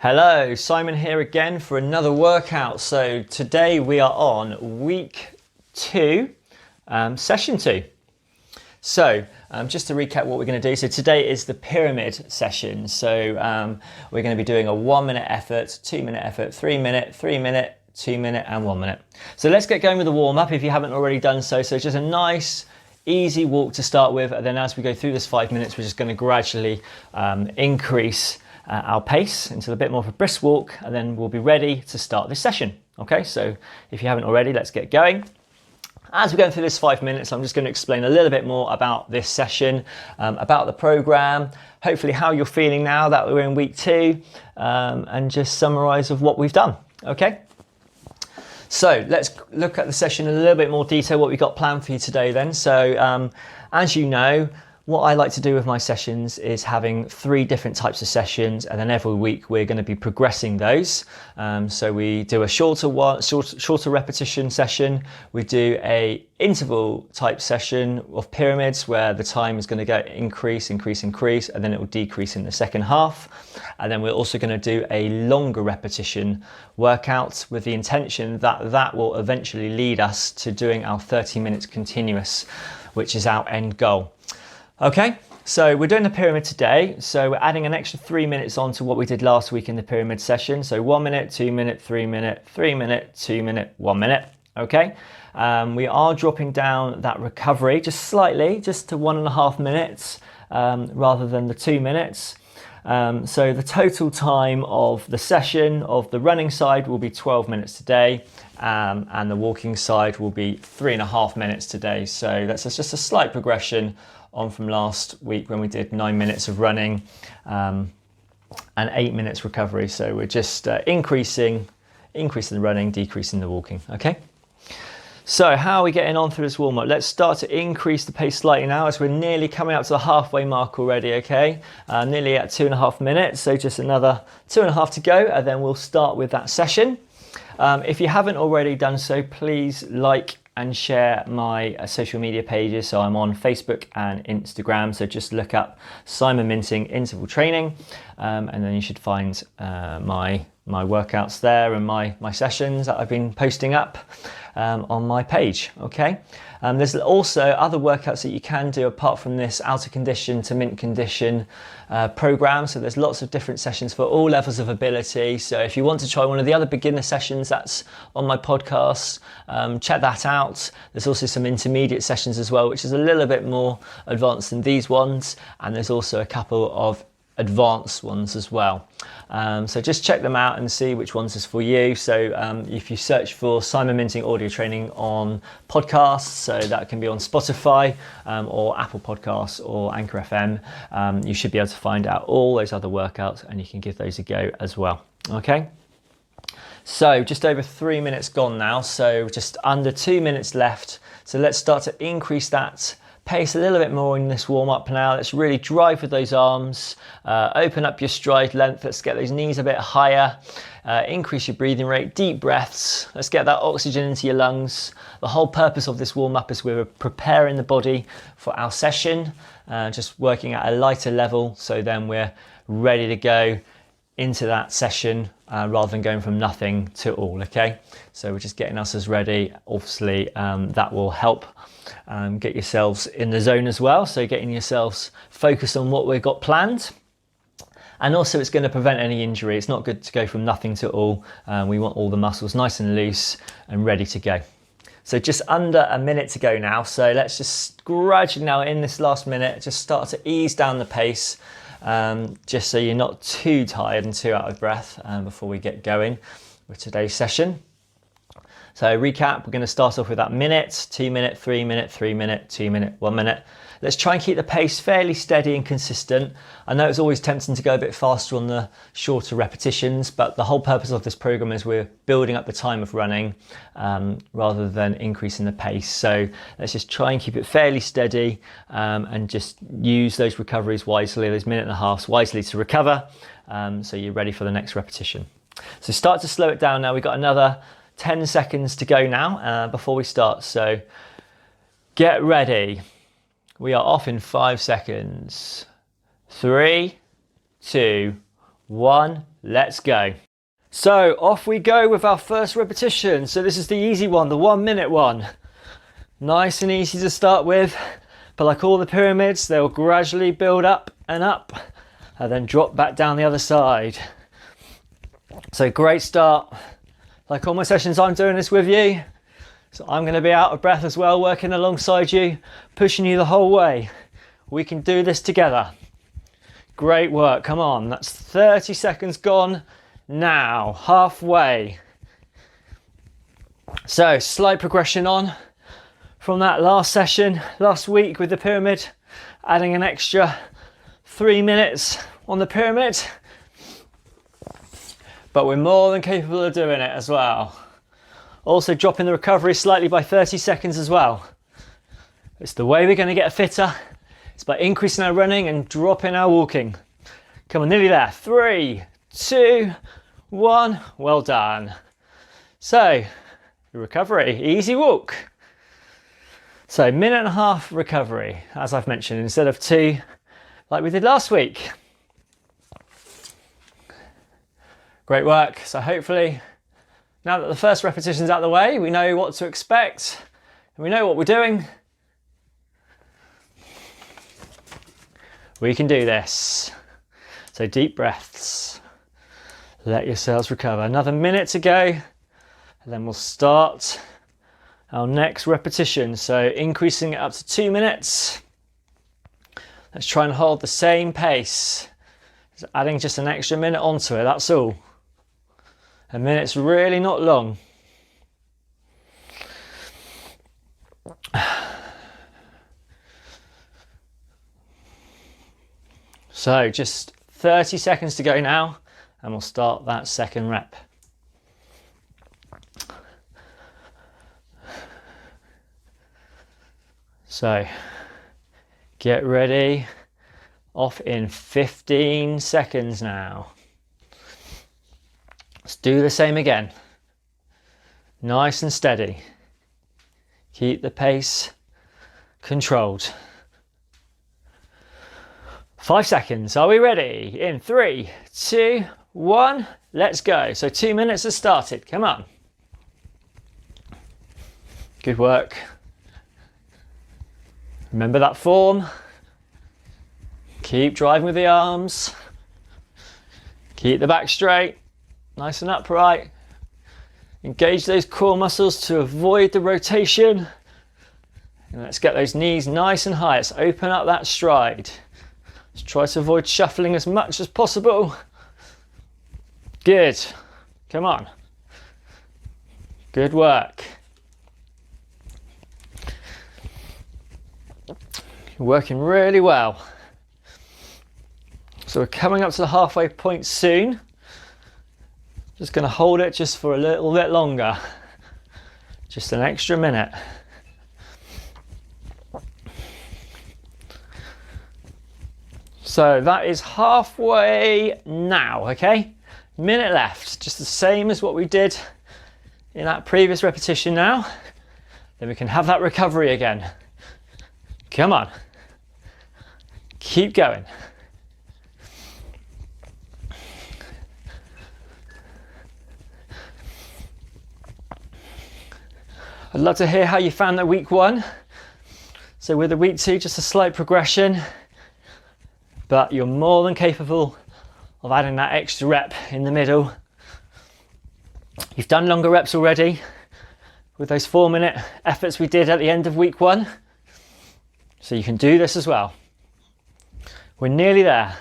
Hello, Simon here again for another workout. So today we are on week 2, session 2. So just to recap what we're going to do. So today is the pyramid session. So we're going to be doing a 1 minute effort, 2 minute effort, 3 minute, 3 minute, 2 minute and 1 minute. So let's get going with the warm up if you haven't already done so. So just a nice easy walk to start with, and then as we go through this 5 minutes we're just going to gradually increase our pace into a bit more of a brisk walk, and then we'll be ready to start this session. Okay, so if you haven't already, let's get going. As we're going through this 5 minutes, I'm just going to explain a little bit more about this session, about the program, hopefully how you're feeling now that we're in week 2, and just summarize of what we've done. Okay, so let's look at the session in a little bit more detail, what we've got planned for you today then. So as you know, what I like to do with my sessions is having 3 different types of sessions, and then every week we're going to be progressing those. So we do a shorter repetition session. We do a interval type session of pyramids where the time is going to go increase, and then it will decrease in the second half. And then we're also going to do a longer repetition workout with the intention that that will eventually lead us to doing our 30 minutes continuous, which is our end goal. Okay, so we're doing the pyramid today. So we're adding an extra 3 minutes on to what we did last week in the pyramid session. So 1 minute, 2 minute, 3 minute, 3 minute, 2 minute, 1 minute. Okay, we are dropping down that recovery just slightly, just to 1.5 minutes rather than the 2 minutes. So the total time of the session of the running side will be 12 minutes today, and the walking side will be 3.5 minutes today. So that's just a slight progression on from last week when we did 9 minutes of running and 8 minutes recovery. So we're just increasing the running, decreasing the walking. Okay, so how are we getting on through this warm-up? Let's start to increase the pace slightly now, as we're nearly coming up to the halfway mark already. Okay, nearly at 2.5 minutes, so just another 2.5 to go, and then we'll start with that session. If you haven't already done so, please like and share my social media pages. So I'm on Facebook and Instagram, so just look up Simon Minting Interval Training, and then you should find my workouts there and my sessions that I've been posting up on my page. Okay, there's also other workouts that you can do apart from this outer condition to mint condition program. So there's lots of different sessions for all levels of ability. So if you want to try one of the other beginner sessions that's on my podcast, check that out. There's also some intermediate sessions as well, which is a little bit more advanced than these ones, and there's also a couple of advanced ones as well. So just check them out and see which ones is for you. So if you search for Simon Minting Audio Training on podcasts, so that can be on Spotify or Apple Podcasts or Anchor FM, you should be able to find out all those other workouts, and you can give those a go as well. Okay, so just over 3 minutes gone now, so just under 2 minutes left. So let's start to increase that pace a little bit more in this warm-up now. Let's really drive with those arms, open up your stride length, let's get those knees a bit higher, increase your breathing rate, deep breaths, let's get that oxygen into your lungs. The whole purpose of this warm-up is we're preparing the body for our session, just working at a lighter level, so then we're ready to go into that session rather than going from nothing to all. Okay, so we're just getting us as ready. Obviously that will help get yourselves in the zone as well, so getting yourselves focused on what we've got planned, and also it's going to prevent any injury. It's not good to go from nothing to all. We want all the muscles nice and loose and ready to go. So just under a minute to go now, so let's just gradually now in this last minute just start to ease down the pace, just so you're not too tired and too out of breath before we get going with today's session. So recap, we're going to start off with that minute, 2 minute, 3 minute, 3 minute, 2 minute, 1 minute. Let's try and keep the pace fairly steady and consistent. I know it's always tempting to go a bit faster on the shorter repetitions, but the whole purpose of this program is we're building up the time of running rather than increasing the pace. So let's just try and keep it fairly steady and just use those recoveries wisely, those minute and a half wisely to recover, so you're ready for the next repetition. So start to slow it down now. We've got another 10 seconds to go now before we start. So get ready. We are off in 5 seconds. 3, 2, 1, let's go. So off we go with our first repetition. So this is the easy one, the 1 minute one. Nice and easy to start with, but like all the pyramids, they'll gradually build up and then drop back down the other side. So great start. Like all my sessions, I'm doing this with you. So I'm going to be out of breath as well, working alongside you, pushing you the whole way. We can do this together. Great work, come on. That's 30 seconds gone now, halfway. So slight progression on from that last session, last week with the pyramid, adding an extra 3 minutes on the pyramid. But we're more than capable of doing it as well. Also dropping the recovery slightly by 30 seconds as well. It's the way we're going to get fitter. It's by increasing our running and dropping our walking. Come on, nearly there. 3, 2, 1. Well done. So, recovery, easy walk. So, 1.5 minute recovery, as I've mentioned, instead of 2, like we did last week. Great work. So hopefully, now that the first repetition's out of the way, we know what to expect and we know what we're doing. We can do this. So deep breaths. Let yourselves recover. Another minute to go, and then we'll start our next repetition. So increasing it up to 2 minutes. Let's try and hold the same pace. So adding just an extra minute onto it, that's all. A minute's really not long. So just 30 seconds to go now, and we'll start that second rep. So get ready. Off in 15 seconds now. Let's do the same again. Nice and steady. Keep the pace controlled. 5 seconds. Are we ready? In 3, 2, 1. Let's go. So 2 minutes has started. Come on. Good work. Remember that form. Keep driving with the arms. Keep the back straight. Nice and upright. Engage those core muscles to avoid the rotation. And let's get those knees nice and high. Let's open up that stride. Let's try to avoid shuffling as much as possible. Good. Come on. Good work. You're working really well. So we're coming up to the halfway point soon. Just going to hold it just for a little bit longer. Just an extra minute. So that is halfway now, okay? Minute left, just the same as what we did in that previous repetition now. Then we can have that recovery again. Come on. Keep going. I'd love to hear how you found that week 1. So with the week 2, just a slight progression, but you're more than capable of adding that extra rep in the middle. You've done longer reps already with those 4 minute efforts we did at the end of week 1. So you can do this as well. We're nearly there.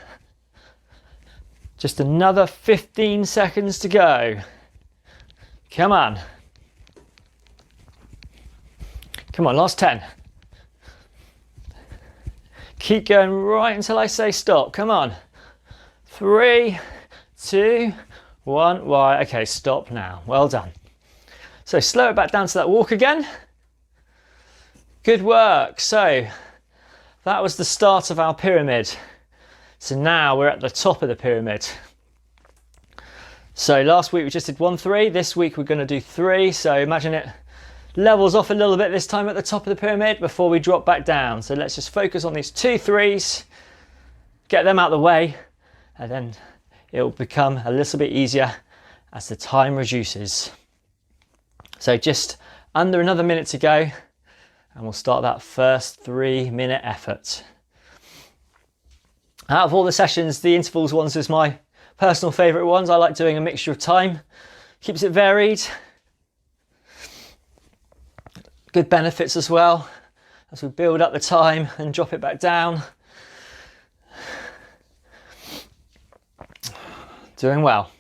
Just another 15 seconds to go. Come on. Come on, last 10. Keep going right until I say stop. Come on. 3, 2, 1. Right, okay, stop now. Well done. So slow it back down to that walk again. Good work. So that was the start of our pyramid. So now we're at the top of the pyramid. So last week we just did 1, 3. This week we're going to do 3. So imagine it levels off a little bit this time at the top of the pyramid before we drop back down. So let's just focus on these 2 3s, get them out of the way, and then it will become a little bit easier as the time reduces. So just under another minute to go, and we'll start that first 3-minute effort. Out of all the sessions, the intervals ones is my personal favourite ones. I like doing a mixture of time, keeps it varied. Good benefits as well as we build up the time and drop it back down. Doing well.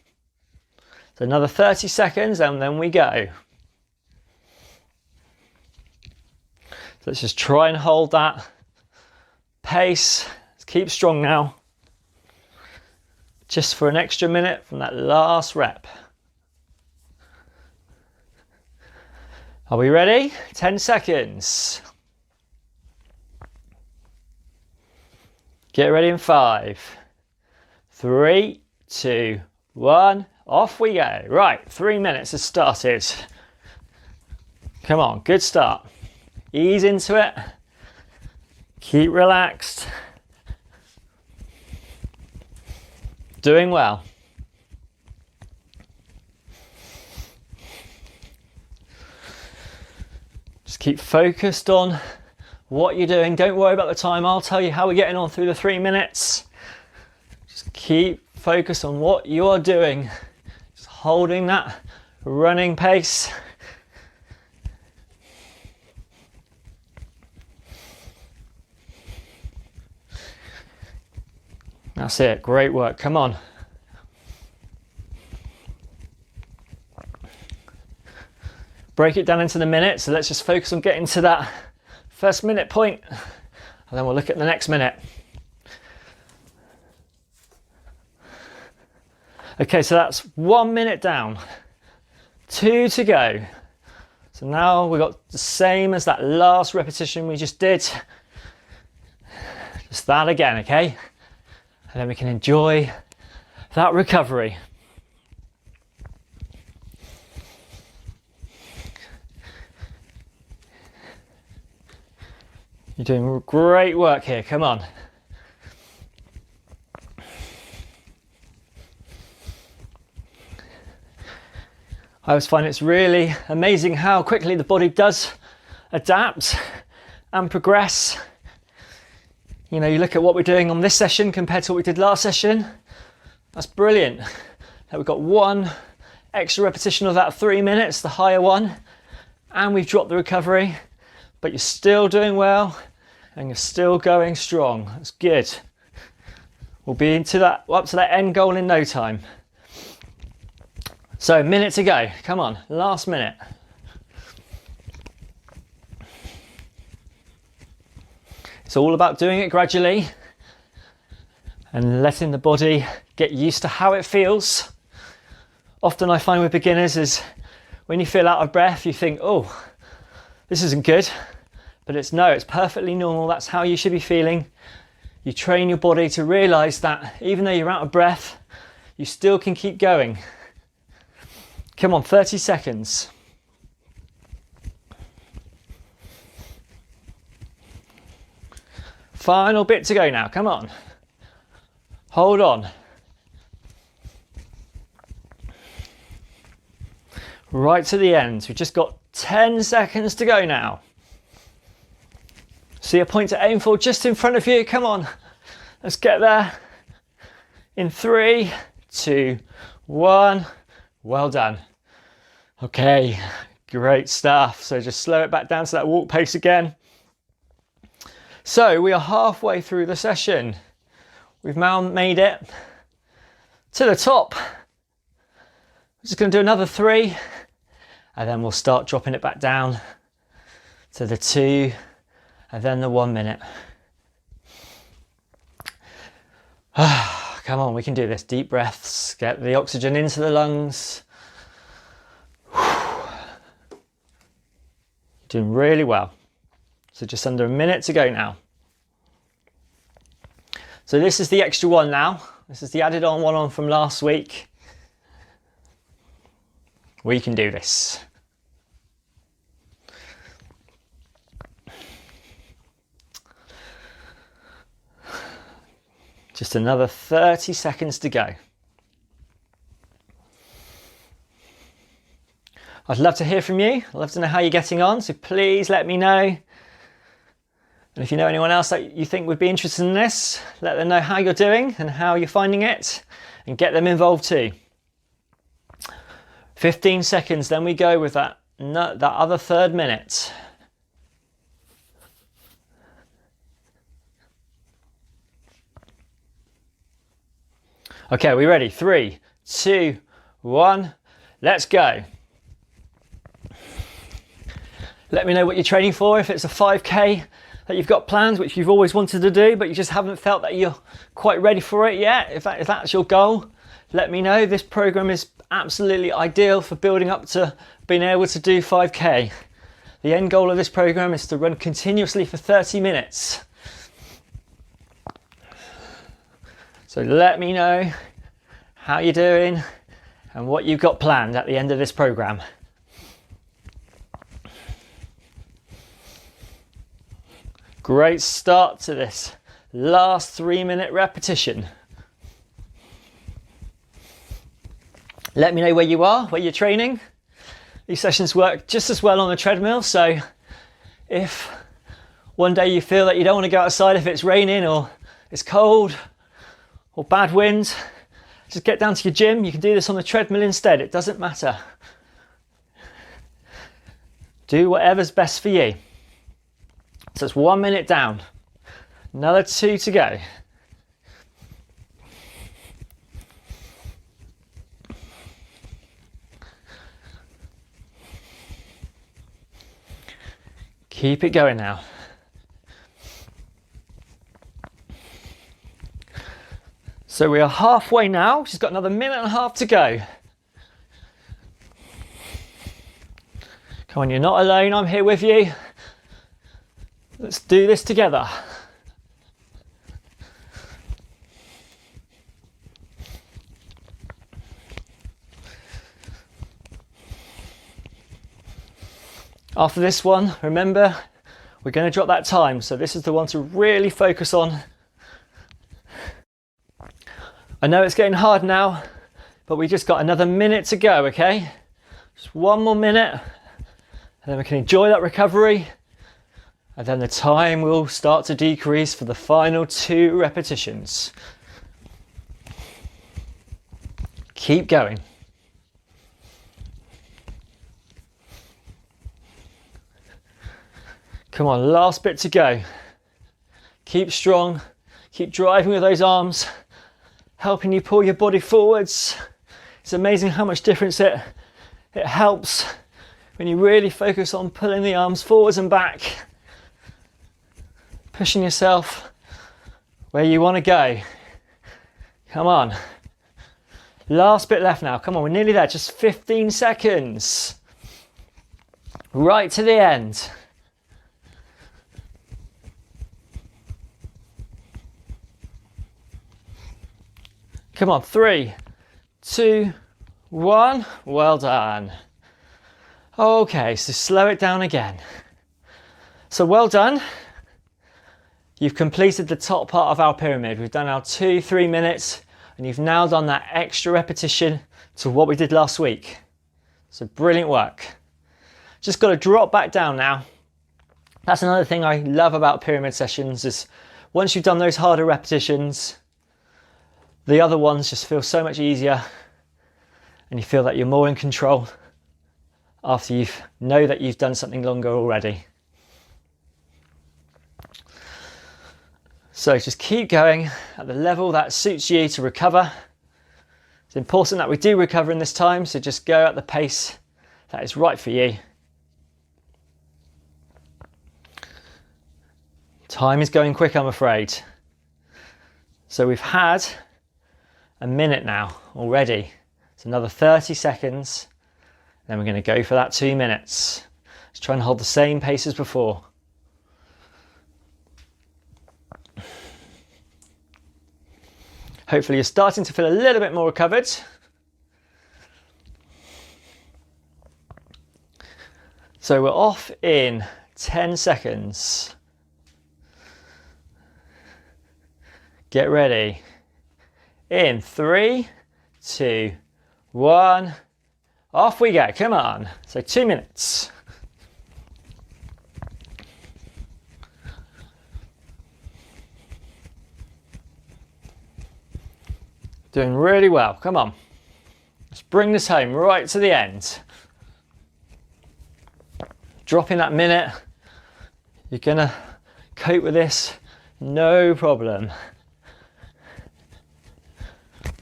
So another 30 seconds and then we go. So let's just try and hold that pace. Let's keep strong now. Just for an extra minute from that last rep. Are we ready? 10 seconds. Get ready in 5, 3, 2, 1. Off we go. Right, 3 minutes has started. Come on, good start. Ease into it. Keep relaxed. Doing well. Just keep focused on what you're doing. Don't worry about the time. I'll tell you how we're getting on through the 3 minutes. Just keep focused on what you are doing. Just holding that running pace. That's it. Great work. Come on. Break it down into the minutes. So let's just focus on getting to that first minute point, and then we'll look at the next minute. Okay, so that's 1 minute down, 2 to go. So now we've got the same as that last repetition we just did. Just that again, okay? And then we can enjoy that recovery. You're doing great work here, come on. I always find it's really amazing how quickly the body does adapt and progress. You know, you look at what we're doing on this session compared to what we did last session. That's brilliant. Now we've got 1 extra repetition of that 3 minutes, the higher one, and we've dropped the recovery, but you're still doing well and you're still going strong. That's good. We'll be up to that end goal in no time. So, minute to go. Come on, last minute. It's all about doing it gradually and letting the body get used to how it feels. Often I find with beginners is when you feel out of breath, you think, oh, this isn't good. But it's perfectly normal. That's how you should be feeling. You train your body to realize that even though you're out of breath, you still can keep going. Come on, 30 seconds. Final bit to go now, come on. Hold on. Right to the end. We've just got 10 seconds to go now. See a point to aim for just in front of you. Come on, let's get there. In 3, 2, 1. Well done. Okay, great stuff. So just slow it back down to that walk pace again. So we are halfway through the session. We've now made it to the top. We're just going to do another 3, and then we'll start dropping it back down to the 2, and then the 1 minute. Come on, we can do this. Deep breaths, get the oxygen into the lungs. Doing really well. So just under a minute to go now. So this is the extra one now. This is the added on one from last week. We can do this. Just another 30 seconds to go. I'd love to hear from you. I'd love to know how you're getting on, so please let me know. And if you know anyone else that you think would be interested in this, let them know how you're doing and how you're finding it, and get them involved too. 15 seconds, then we go with that other third minute. Okay, we ready? 3, 2, 1, let's go. Let me know what you're training for. If it's a 5K that you've got planned, which you've always wanted to do, but you just haven't felt that you're quite ready for it yet, if that's your goal, let me know. This program is absolutely ideal for building up to being able to do 5K. The end goal of this program is to run continuously for 30 minutes. So let me know how you're doing and what you've got planned at the end of this program. Great start to this last 3-minute repetition. Let me know where you are, where you're training. These sessions work just as well on the treadmill, so if one day you feel that you don't want to go outside if it's raining or it's cold or bad wind, just get down to your gym. You can do this on the treadmill instead. It doesn't matter. Do whatever's best for you. So it's 1 minute down. Another 2 to go. Keep it going now. So we are halfway now, just got another 1.5 minutes to go. Come on, you're not alone, I'm here with you. Let's do this together. After this one, remember, we're going to drop that time, so this is the one to really focus on. I know it's getting hard now, but we just got another 1 minute to go, okay? Just 1 more minute, and then we can enjoy that recovery, and then the time will start to decrease for the final 2 repetitions. Keep going. Come on, last bit to go. Keep strong, keep driving with those arms, helping you pull your body forwards. It's amazing how much difference it helps when you really focus on pulling the arms forwards and back, pushing yourself where you want to go. Come on. Last bit left now. Come on, we're nearly there. Just 15 seconds. Right to the end. Come on, 3, 2, 1. Well done. Okay, so slow it down again. So well done. You've completed the top part of our pyramid. We've done our 2-3 minutes, and you've now done that extra repetition to what we did last week. So brilliant work. Just got to drop back down now. That's another thing I love about pyramid sessions is once you've done those harder repetitions, the other ones just feel so much easier, and you feel that you're more in control after you know that you've done something longer already. So just keep going at the level that suits you to recover. It's important that we do recover in this time, so just go at the pace that is right for you. Time is going quick, I'm afraid. So we've had a minute now already. It's another 30 seconds. Then we're going to go for that 2 minutes. Let's try and hold the same pace as before. Hopefully you're starting to feel a little bit more recovered. So we're off in 10 seconds. Get ready. In 3, 2, 1, Off we go, come on. So 2 minutes. Doing really well, come on. Let's bring this home right to the end. Dropping that minute. You're gonna cope with this, no problem.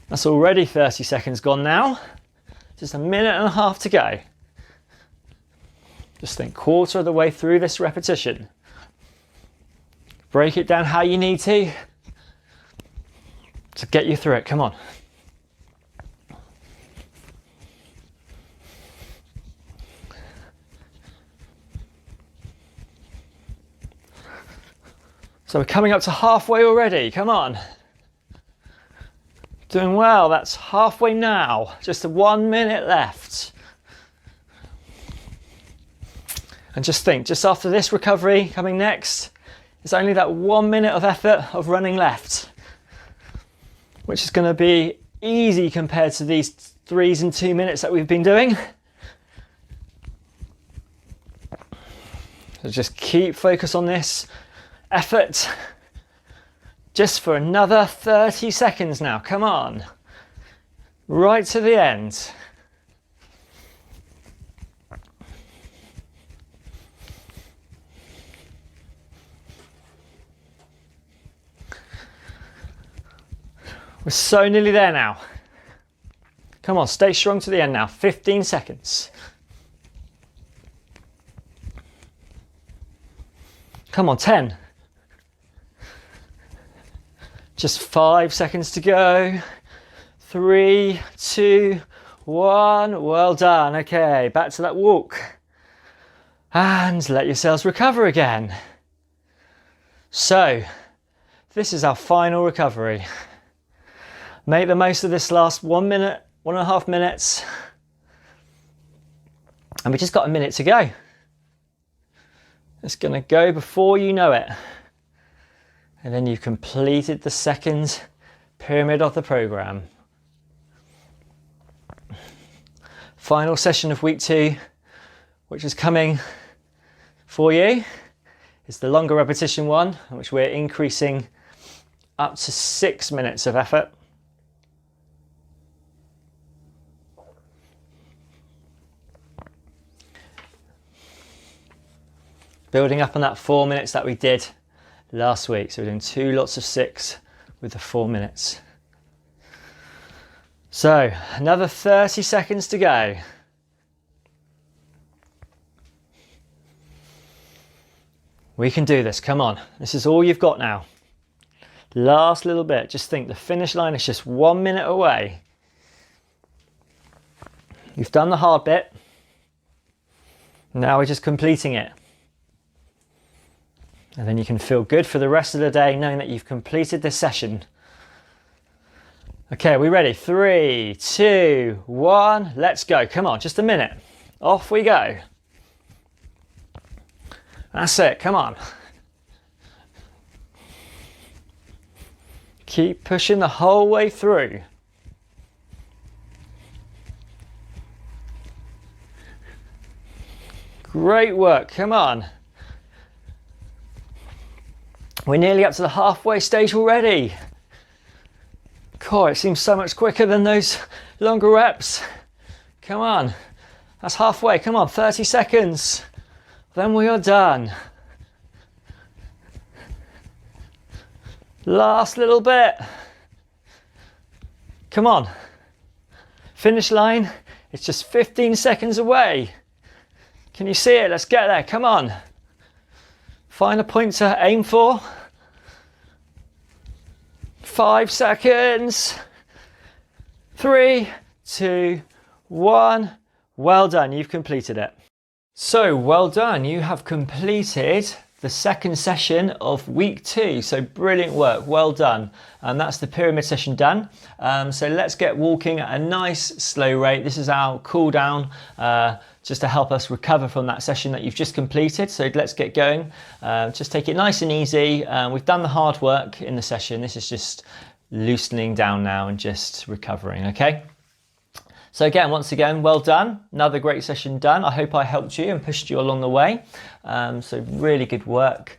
That's already 30 seconds gone now. Just a minute and a half to go. Just think quarter of the way through this repetition. Break it down how you need to get you through it, come on. So we're coming up to halfway already, come on. Doing well, that's halfway now. Just 1 minute left. And just think, just after this recovery coming next, it's only that 1 minute of effort of running left, which is going to be easy compared to these 3s and 2 minutes that we've been doing. So just keep focus on this effort. Just for another 30 seconds now, come on. Right to the end. We're so nearly there now. Come on, stay strong to the end now. 15 seconds. Come on, 10. Just 5 seconds to go. 3, 2, 1. Well done. Okay, back to that walk. And let yourselves recover again. So, this is our final recovery. Make the most of this last 1 minute, 1.5 minutes. And we just got a minute to go. It's going to go before you know it. And then you've completed the second pyramid of the program. Final session of week 2, which is coming for you, is the longer repetition one, in which we're increasing up to 6 minutes of effort. Building up on that 4 minutes that we did last week. So we're doing 2 lots of 6 with the 4 minutes. So another 30 seconds to go. We can do this, come on. This is all you've got now. Last little bit, just think the finish line is just 1 minute away. You've done the hard bit. Now we're just completing it. And then you can feel good for the rest of the day knowing that you've completed this session. Okay, are we ready? 3, 2, 1, let's go. Come on, just a minute. Off we go. That's it, come on. Keep pushing the whole way through. Great work, come on. We're nearly up to the halfway stage already. God, it seems so much quicker than those longer reps. Come on, that's halfway. Come on, 30 seconds. Then we are done. Last little bit. Come on. Finish line, it's just 15 seconds away. Can you see it? Let's get there, come on. Find a point to aim for. 5 seconds. 3, 2, 1. Well done, you've completed it. So well done, you have completed the second session of week 2. So brilliant work, well done. And that's the pyramid session done. So let's get walking at a nice slow rate. This is our cool down, just to help us recover from that session that you've just completed. So let's get going. Just take it nice and easy. We've done the hard work in the session. This is just loosening down now and just recovering, okay? So again, once again, well done. Another great session done. I hope I helped you and pushed you along the way. So really good work.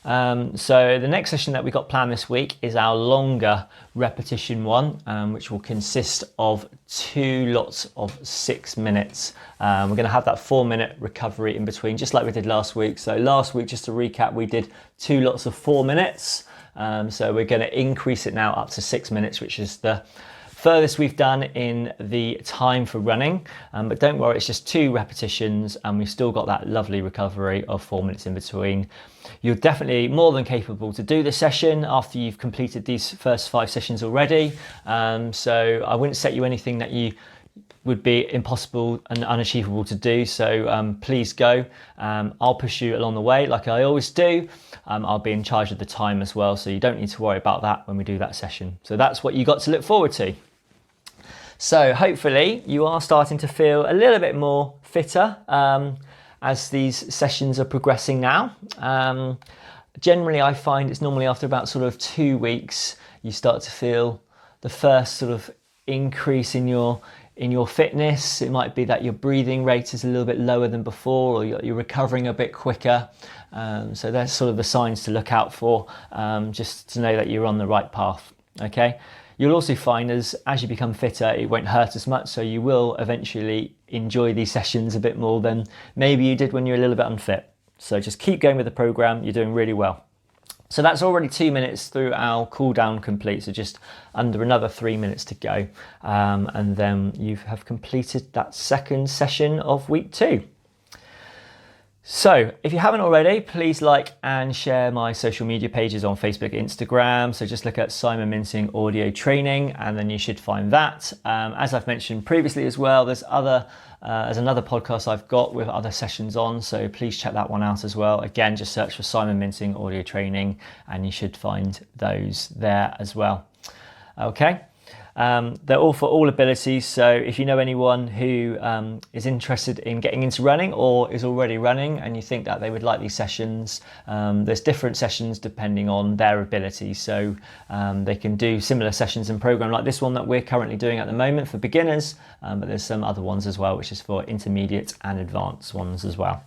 So the next session that we got planned this week is our longer repetition one, which will consist of 2 lots of 6 minutes. We're going to have that 4-minute recovery in between, just like we did last week. So last week, just to recap, we did 2 lots of 4 minutes. So we're going to increase it now up to 6 minutes, which is the furthest we've done in the time for running, but don't worry, it's just 2 repetitions and we've still got that lovely recovery of 4 minutes in between. You're definitely more than capable to do the session after you've completed these first 5 sessions already. So I wouldn't set you anything that you would be impossible and unachievable to do, so please go. I'll push you along the way like I always do. I'll be in charge of the time as well, so you don't need to worry about that when we do that session. So that's what you got to look forward to. So hopefully you are starting to feel a little bit more fitter as these sessions are progressing now. Generally, I find it's normally after about sort of 2 weeks, you start to feel the first sort of increase in your fitness. It might be that your breathing rate is a little bit lower than before, or you're recovering a bit quicker. So that's sort of the signs to look out for, just to know that you're on the right path. Okay. You'll also find as you become fitter, it won't hurt as much, so you will eventually enjoy these sessions a bit more than maybe you did when you're a little bit unfit. So just keep going with the program, you're doing really well. So that's already 2 minutes through our cool down complete, so just under another 3 minutes to go. And then you have completed that second session of week 2. So if you haven't already, please like and share my social media pages on Facebook, Instagram. So just look at Simon Mincing Audio Training and then you should find that. As I've mentioned previously as well, there's another podcast I've got with other sessions on, so please check that one out as well. Again, just search for Simon Mincing Audio Training and you should find those there as well. Okay. They're all for all abilities, so if you know anyone who is interested in getting into running or is already running and you think that they would like these sessions, there's different sessions depending on their abilities, so they can do similar sessions and program like this one that we're currently doing at the moment for beginners, but there's some other ones as well which is for intermediate and advanced ones as well.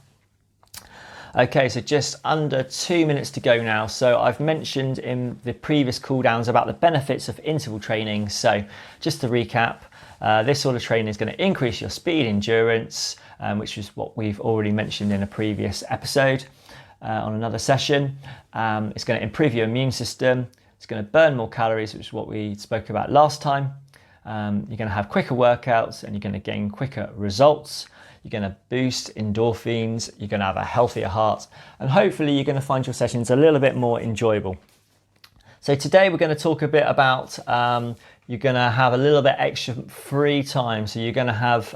Okay, so just under 2 minutes to go now. So I've mentioned in the previous cool downs about the benefits of interval training. So just to recap, this sort of training is going to increase your speed, endurance, which is what we've already mentioned in a previous episode on another session. It's going to improve your immune system. It's going to burn more calories, which is what we spoke about last time. You're going to have quicker workouts and you're going to gain quicker results. You're going to boost endorphins, you're going to have a healthier heart, and hopefully you're going to find your sessions a little bit more enjoyable. So today we're going to talk a bit about, you're going to have a little bit extra free time. So you're going to have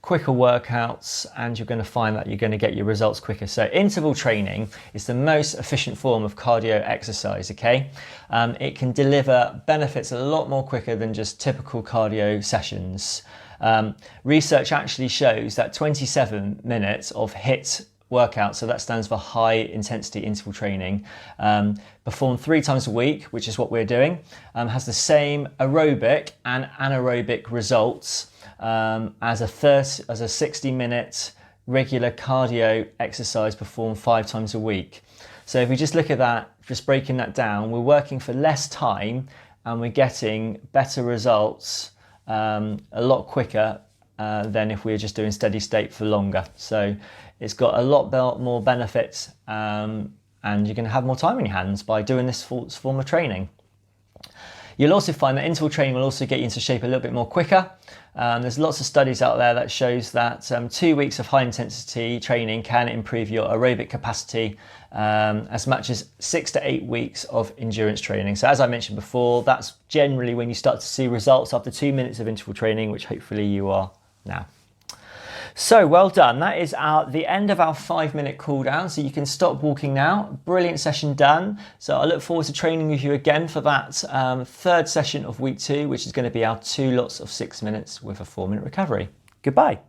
quicker workouts and you're going to find that you're going to get your results quicker. So interval training is the most efficient form of cardio exercise, okay? It can deliver benefits a lot more quicker than just typical cardio sessions. Research actually shows that 27 minutes of HIIT workout, so that stands for high intensity interval training, performed 3 times a week, which is what we're doing, has the same aerobic and anaerobic results as a 60-minute regular cardio exercise performed 5 times a week. So if we just look at that, just breaking that down, we're working for less time and we're getting better results a lot quicker than if we were just doing steady state for longer. So it's got a lot more benefits and you're going to have more time in your hands by doing this form of training. You'll also find that interval training will also get you into shape a little bit more quicker. There's lots of studies out there that shows that 2 weeks of high intensity training can improve your aerobic capacity as much as 6 to 8 weeks of endurance training. So as I mentioned before, that's generally when you start to see results after 2 minutes of interval training, which hopefully you are now. So well done. That is the end of our 5-minute cool down. So you can stop walking now. Brilliant session done. So I look forward to training with you again for that third session of week 2, which is going to be our 2 lots of 6 minutes with a 4-minute recovery. Goodbye.